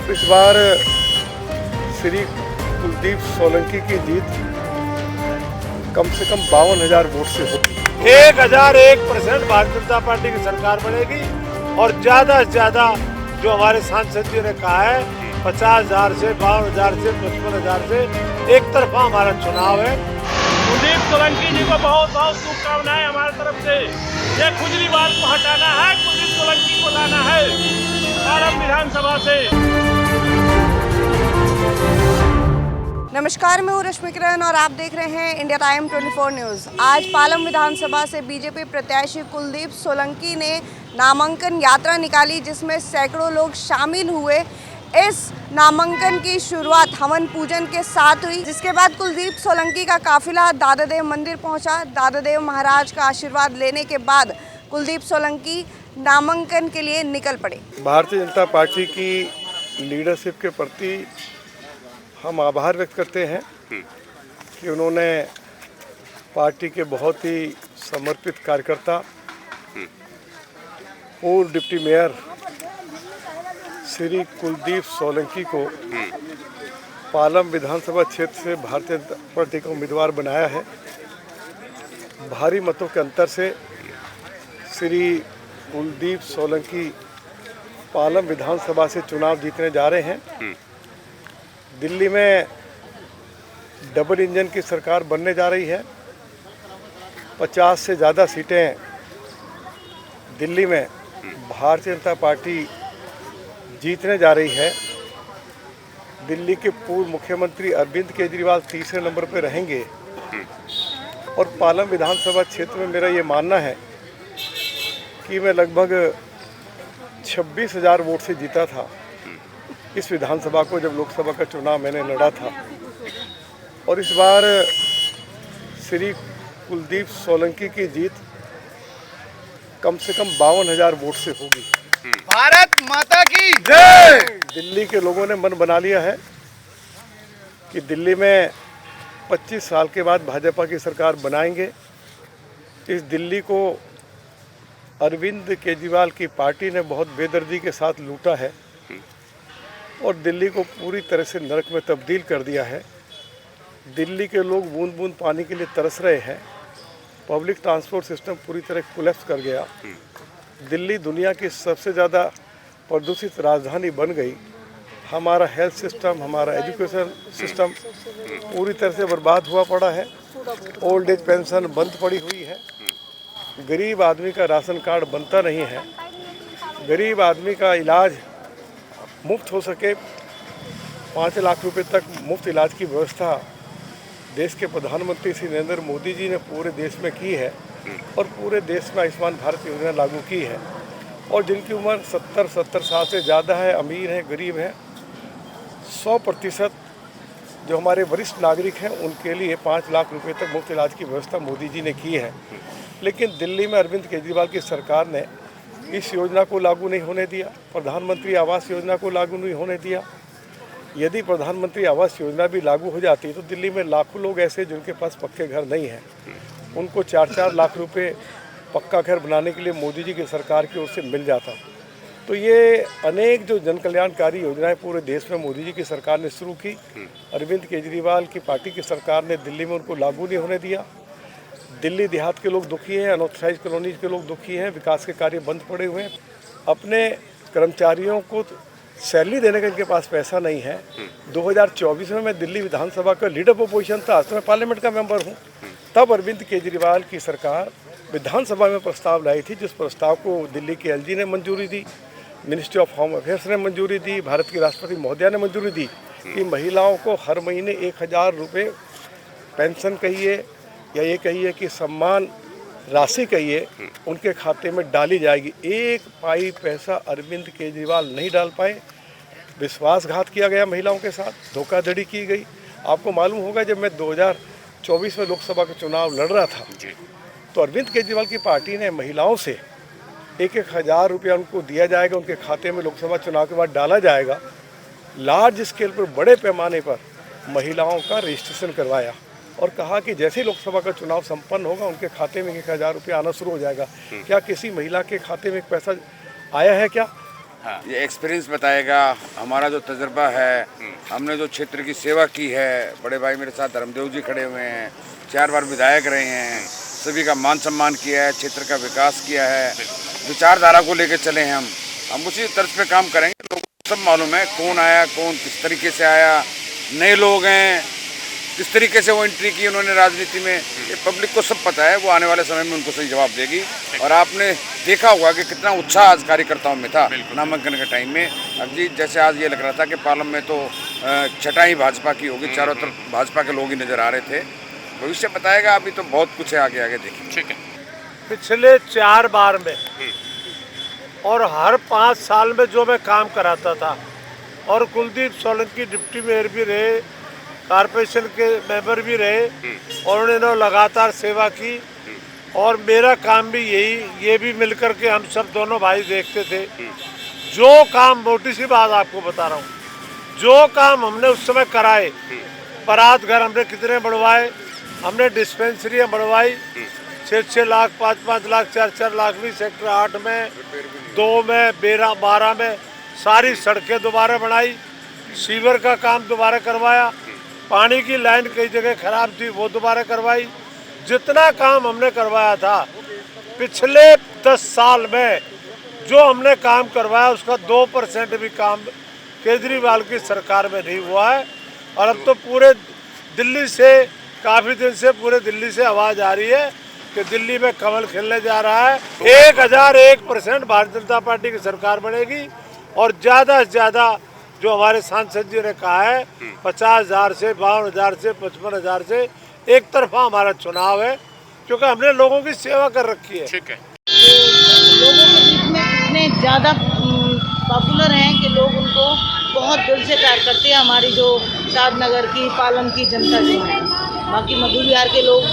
इस बार श्री कुलदीप सोलंकी की जीत कम से कम 52,000 वोट से होगी। 1001% भारतीय जनता पार्टी की सरकार बनेगी और ज्यादा से ज्यादा जो हमारे सांसद जी ने कहा है 50,000 से 52,000 से 55,000 से एक तरफा हमारा चुनाव है। कुलदीप सोलंकी जी को बहुत बहुत शुभकामनाएं हमारी तरफ से। ये खुजलीवाल को हटाना है, कुलदीप सोलंकी को लाना है पालम विधानसभा से। नमस्कार, मैं हूँ रश्मि किरण और आप देख रहे हैं इंडिया टाइम 24 न्यूज़। आज पालम विधानसभा से बीजेपी प्रत्याशी कुलदीप सोलंकी ने नामांकन यात्रा निकाली, जिसमें सैकड़ों लोग शामिल हुए। इस नामांकन की शुरुआत हवन पूजन के साथ हुई, जिसके बाद कुलदीप सोलंकी का काफिला दादादेव मंदिर पहुंचा। दादादेव महाराज का आशीर्वाद लेने के बाद कुलदीप सोलंकी नामांकन के लिए निकल पड़े। भारतीय जनता पार्टी की लीडरशिप के प्रति हम आभार व्यक्त करते हैं कि उन्होंने पार्टी के बहुत ही समर्पित कार्यकर्ता पूर्व डिप्टी मेयर श्री कुलदीप सोलंकी को पालम विधानसभा क्षेत्र से भारतीय जनता पार्टी का उम्मीदवार बनाया है। भारी मतों के अंतर से श्री कुलदीप सोलंकी पालम विधानसभा से चुनाव जीतने जा रहे हैं। दिल्ली में डबल इंजन की सरकार बनने जा रही है। 50 से ज़्यादा सीटें दिल्ली में भारतीय जनता पार्टी जीतने जा रही है। दिल्ली के पूर्व मुख्यमंत्री अरविंद केजरीवाल तीसरे नंबर पर रहेंगे और पालम विधानसभा क्षेत्र में मेरा ये मानना है कि मैं लगभग 26,000 वोट से जीता था इस विधानसभा को, जब लोकसभा का चुनाव मैंने लड़ा था। और इस बार श्री कुलदीप सोलंकी की जीत कम से कम 52,000 वोट से होगी। भारत माता की जय। दिल्ली के लोगों ने मन बना लिया है कि दिल्ली में 25 साल के बाद भाजपा की सरकार बनाएंगे। इस दिल्ली को अरविंद केजरीवाल की पार्टी ने बहुत बेदर्दी के साथ लूटा है और दिल्ली को पूरी तरह से नरक में तब्दील कर दिया है। दिल्ली के लोग बूंद बूंद पानी के लिए तरस रहे हैं। पब्लिक ट्रांसपोर्ट सिस्टम पूरी तरह कोलैप्स कर गया। दिल्ली दुनिया की सबसे ज़्यादा प्रदूषित राजधानी बन गई। हमारा हेल्थ सिस्टम, हमारा एजुकेशन सिस्टम पूरी तरह से बर्बाद हुआ पड़ा है। ओल्ड एज पेंशन बंद पड़ी हुई है। गरीब आदमी का राशन कार्ड बनता नहीं है। गरीब आदमी का इलाज मुफ्त हो सके, 5 लाख रुपए तक मुफ्त इलाज की व्यवस्था देश के प्रधानमंत्री श्री नरेंद्र मोदी जी ने पूरे देश में की है और पूरे देश में आयुष्मान भारत योजना लागू की है। और जिनकी उम्र 70 साल से ज़्यादा है, अमीर हैं, गरीब हैं, 100% जो हमारे वरिष्ठ नागरिक हैं उनके लिए 5 लाख रुपए तक मुफ्त इलाज की व्यवस्था मोदी जी ने की है। लेकिन दिल्ली में अरविंद केजरीवाल की सरकार ने इस योजना को लागू नहीं होने दिया। प्रधानमंत्री आवास योजना को लागू नहीं होने दिया। यदि प्रधानमंत्री आवास योजना भी लागू हो जाती तो दिल्ली में लाखों लोग ऐसे जिनके पास पक्के घर नहीं हैं, उनको 4-4 लाख रुपए पक्का घर बनाने के लिए मोदी जी की सरकार की ओर से मिल जाता। तो ये अनेक जो जन कल्याणकारी योजनाएं पूरे देश में मोदी जी की सरकार ने शुरू की, अरविंद केजरीवाल की पार्टी की सरकार ने दिल्ली में उनको लागू नहीं होने दिया। दिल्ली देहात के लोग दुखी हैं, अनऑथराइज कॉलोनीज के लोग दुखी हैं, विकास के कार्य बंद पड़े हुए हैं। अपने कर्मचारियों को सैलरी देने का इनके पास पैसा नहीं है। 2024 में मैं दिल्ली विधानसभा का लीडर अपोजिशन था, आज मैं पार्लियामेंट का मेंबर हूँ। तब अरविंद केजरीवाल की सरकार विधानसभा में प्रस्ताव लाई थी, जिस प्रस्ताव को दिल्ली के एलजी ने मंजूरी दी, मिनिस्ट्री ऑफ होम अफेयर्स ने मंजूरी दी, भारत की राष्ट्रपति महोदया ने मंजूरी दी कि महिलाओं को हर महीने 1,000 रुपये पेंशन कहिए या ये कहिए कि सम्मान राशि कहिए उनके खाते में डाली जाएगी। एक पाई पैसा अरविंद केजरीवाल नहीं डाल पाए। विश्वासघात किया गया महिलाओं के साथ, धोखाधड़ी की गई। आपको मालूम होगा जब मैं 2024 में लोकसभा का चुनाव लड़ रहा था तो अरविंद केजरीवाल की पार्टी ने महिलाओं से 1,000 रुपया उनको दिया जाएगा, उनके खाते में लोकसभा चुनाव के बाद डाला जाएगा। लार्ज स्केल पर, बड़े पैमाने पर महिलाओं का रजिस्ट्रेशन करवाया और कहा कि जैसे ही लोकसभा का चुनाव संपन्न होगा उनके खाते में 1,000 रुपया आना शुरू हो जाएगा। क्या किसी महिला के खाते में एक पैसा आया है क्या? ये एक्सपीरियंस बताएगा, हमारा जो तजुर्बा है, हमने जो क्षेत्र की सेवा की है। बड़े भाई मेरे साथ धर्मदेव जी खड़े हुए हैं, 4 बार विधायक रहे हैं, सभी का मान सम्मान किया है, क्षेत्र का विकास किया है, विचारधारा को लेकर चले हैं हम उसी तर्ज पे काम करेंगे। लोगों को सब मालूम है कौन आया, कौन किस तरीके से आया, नए लोग हैं, किस तरीके से वो एंट्री की उन्होंने राजनीति में, ये पब्लिक को सब पता है। वो आने वाले समय में उनको सही जवाब देगी। और आपने देखा होगा कि कितना उत्साह आज कार्यकर्ताओं में था नामांकन के टाइम में। अब जी जैसे आज ये लग रहा था कि पालम में तो छटाई भाजपा की होगी, चारों तरफ भाजपा के लोग ही नजर आ रहे थे। भविष्य बताएगा, अभी तो बहुत कुछ है, आगे आगे देखिए। ठीक है। पिछले 4 बार में और हर 5 साल में जो मैं काम कराता था, और कुलदीप सोलंकी डिप्टी मेयर भी रहे, कारपोरेशन के मेंबर भी रहे, और उन्होंने लगातार सेवा की। और मेरा काम भी यही, ये भी मिलकर के हम सब दोनों भाई देखते थे। जो काम, मोटी सी बात आपको बता रहा हूँ, जो काम हमने उस समय कराए, बारात घर हमने कितने बढ़वाए, हमने डिस्पेंसरियाँ बढ़वाई, 6-6 लाख, 5-5 लाख, 4-4 लाख भी सेक्टर 8 में, 2 में, 12 में सारी सड़कें दोबारा बनाई, सीवर का काम दोबारा करवाया, पानी की लाइन कई जगह खराब थी वो दोबारा करवाई। जितना काम हमने करवाया था पिछले 10 साल में, जो हमने काम करवाया उसका 2% भी काम केजरीवाल की सरकार में नहीं हुआ है। और अब तो पूरे दिल्ली से, काफ़ी दिन से पूरे दिल्ली से आवाज़ आ रही है कि दिल्ली में कमल खिलने जा रहा है। 1001% भारतीय जनता पार्टी की सरकार बनेगी। और ज़्यादा से ज़्यादा जो हमारे सांसद जी ने कहा है, 50,000 से 52,000 से 55,000 से एक तरफा हमारा चुनाव है, क्योंकि हमने लोगों की सेवा कर रखी है। ठीक है। लोगों के बीच में इतने ज़्यादा पॉपुलर हैं कि लोग उनको बहुत दिल से प्यार करते हैं। हमारी जो शादनगर की, पालम की जनता जो है, बाकी मधु विहार के लोग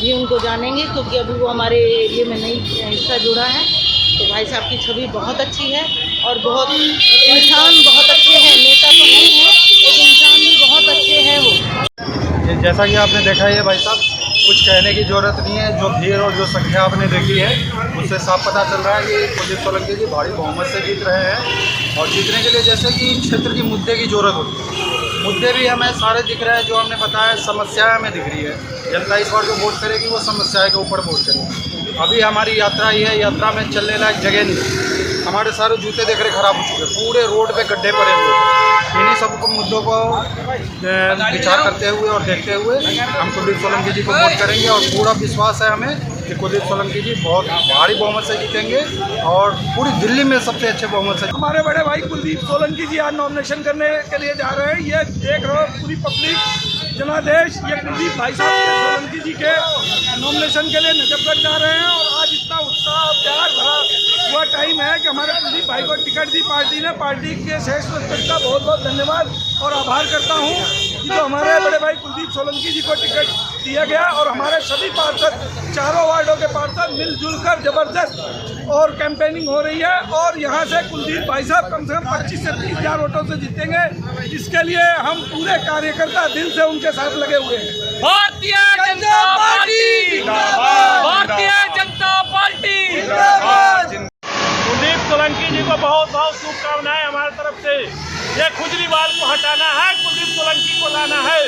भी उनको जानेंगे, क्योंकि अभी वो हमारे एरिया में नई हिस्सा जुड़ा है। तो भाई साहब की छवि बहुत अच्छी है और बहुत इंसान बहुत अच्छे हैं। नेता तो नहीं है, एक इंसान भी बहुत अच्छे हैं वो। जैसा कि आपने देखा है भाई साहब, कुछ कहने की ज़रूरत नहीं है। जो भीड़ और जो संख्या आपने देखी है उससे साफ पता चल रहा है कि कुलदीप सोलंकी जी भारी बहुमत से जीत रहे हैं। और जीतने के लिए जैसे कि क्षेत्र की मुद्दे की ज़रूरत होती है, मुद्दे भी हमें सारे दिख रहे हैं जो हमने बताया, समस्याएं हमें दिख रही है। जनता इस बार जो वोट करेगी वो समस्याएं के ऊपर वोट करेगी। अभी हमारी यात्रा ये है, यात्रा में चलने लायक जगह नहीं, हमारे सारे जूते देख रहे खराब हो चुके, पूरे रोड पे गड्ढे पड़े हुए। इन्हीं सब मुद्दों को विचार करते हुए और देखते हुए हम कुलदीप सोलंकी जी को वोट करेंगे। और पूरा विश्वास है हमें कि कुलदीप सोलंकी जी बहुत भारी बहुमत से जीतेंगे और पूरी दिल्ली में सबसे अच्छे बहुमत से। हमारे बड़े भाई कुलदीप सोलंकी जी आज नॉमिनेशन करने के लिए जा रहे हैं। ये देख रहे हो पूरी पब्लिक, जनादेश, ये कुलदीप भाई साहब के सोलंकी जी के नॉमिनेशन के लिए नजरबंद जा रहे हैं। और आज इतना उत्साह और प्यार भरा हुआ टाइम है कि हमारे कुलदीप भाई को टिकट दी पार्टी ने। पार्टी के शेष सदस्य का बहुत बहुत धन्यवाद और आभार करता हूँ कि जो हमारे बड़े भाई कुलदीप सोलंकी जी को टिकट दिया गया। और हमारे सभी पार्षद, चारों वार्डों के पार्षद मिलजुल कर जबरदस्त और कैंपेनिंग हो रही है। और यहाँ से कुलदीप भाई साहब कम से कम 25 से 30 हज़ार वोटों से जीतेंगे। इसके लिए हम पूरे कार्यकर्ता दिल से उनके साथ लगे हुए हैं। Bharatiya Janata party, Bharatiya Janata party. कुलदीप सोलंकी जी को बहुत बहुत शुभकामनाएं हमारी तरफ से। ये खुजलीवाल को हटाना है, कुलदीप सोलंकी को लाना है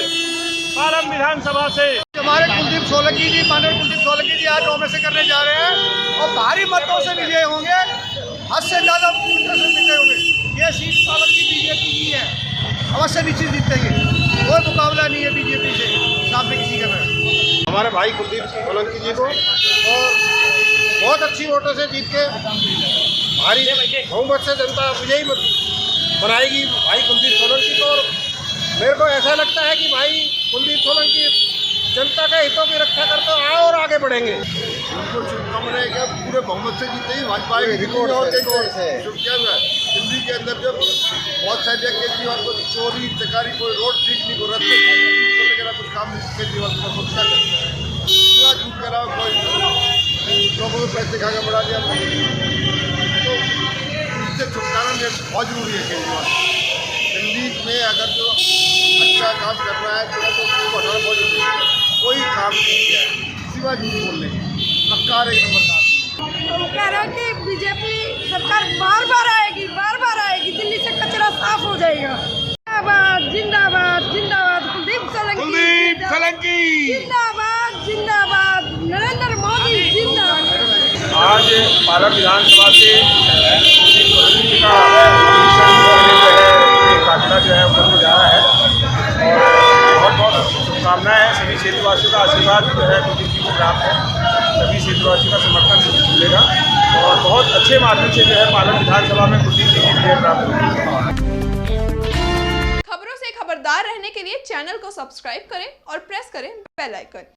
पालम विधानसभा से। हमारे कुलदीप सोलंकी जी, माननीय कुलदीप सोलंकी जी आज नॉमिनेशन करने जा रहे हैं और भारी मतों से विजय होंगे, हद से ज़्यादा विजय होंगे। ये सीट पालम की बीजेपी की है, अवश्य निश्चित जीतेंगे, कोई मुकाबला नहीं है बीजेपी से सामने किसी का। हमारे भाई कुलदीप सोलंकी जी को बहुत अच्छी वोटों से जीत के भारी बहुमत से जनता विजयी बनाएगी भाई कुलदीप सोलंकी को। और मेरे को ऐसा लगता है कि भाई कुलदीप सोलंकी जनता के हितों की रक्षा करते आए और आगे बढ़ेंगे। उनको शुभकामनाएं क्या, पूरे बहुमत से जीते भाजपा रिकॉर्ड से। दिल्ली के अंदर जब बहुत सारे केजरीवाल को चोरी चकारी, कोई रोड ठीक नहीं, कोई रास्ते वगैरह कुछ काम नहीं केजरीवाल को सोचता है, झूठ के अलावा कोई लोगों को पैसे खा के बढ़ा दिया। तो इससे छुटकारा बहुत जरूरी है। केजरीवाल दिल्ली में अगर जो अच्छा काम कर रहा है तो उसको हटाना बहुत जरूरी है। कोई काम नहीं किया है, सिवा झूठ बोलने पक्का एक नंबर काम। तो कह रहे हैं कि बीजेपी सरकार बार बार आएगी, बार बार जाएगा। जिंदाबाद जिंदाबाद जिंदाबाद कुलदीप सोलंकी जिंदाबाद जिंदाबाद नरेंद्र मोदी जिंदाबाद। आज पालम विधानसभा से काफिला जो है उनको जा रहा है और बहुत बहुत शुभकामनाएं हैं। सभी क्षेत्रवासियों का आशीर्वाद जो है कुलदीप जी को प्राप्त है, सभी क्षेत्रवासियों का समर्थन मिलेगा और बहुत अच्छे माध्यम से जो है पालम विधानसभा में कुलदीप जी की विजय प्राप्त होगी। खबरों से खबरदार रहने के लिए चैनल को सब्सक्राइब करें और प्रेस करें बेल आइकन।